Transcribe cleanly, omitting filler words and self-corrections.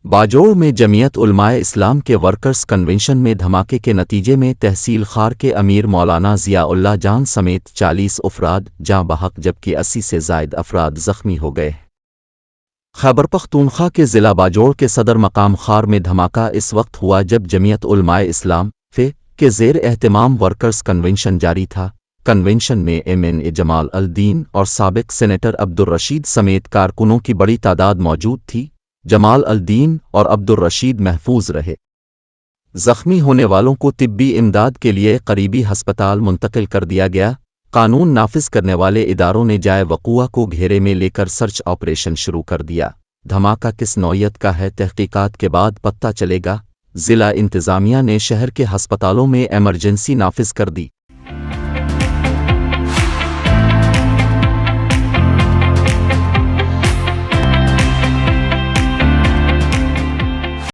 बाजोड़ में जमीयत उलमाए इस्लाम के workers convention में धमाके के नतीजे में तहसील खार के अमीर मौलाना ज़िया-उल्लाह जान समेत 40 अफराद जाँ बहक जबकि 80 से ज़ायद अफराद ज़ख्मी हो गए। खैबर पख्तूनख्वा के ज़िला बाजोड़ के सदर मकाम खार में धमाका इस वक्त हुआ जब जमीयत उलमाए इस्लाम फ़े के ज़ेर एहतमाम वर्कर्स कन्वेंशन जारी था। कन्वेंशन में MNA जमाल अल दीन और साबिक सेनेटर अब्दुल रशीद समेत कारकुनों की बड़ी तादाद मौजूद थी। जमाल अल दीन और अब्दुल रशीद महफूज रहे। जख्मी होने वालों को तिब्बी इमदाद के लिए करीबी हस्पताल मुंतकिल कर दिया गया। कानून नाफिज करने वाले इदारों ने जाए वक़ूआ को घेरे में लेकर सर्च ऑपरेशन शुरू कर दिया। धमाका किस नौयत का है, तहकीकात के बाद पता चलेगा। ज़िला इंतज़ामिया ने शहर के हस्पतालों में इमरजेंसी नाफिज कर दी।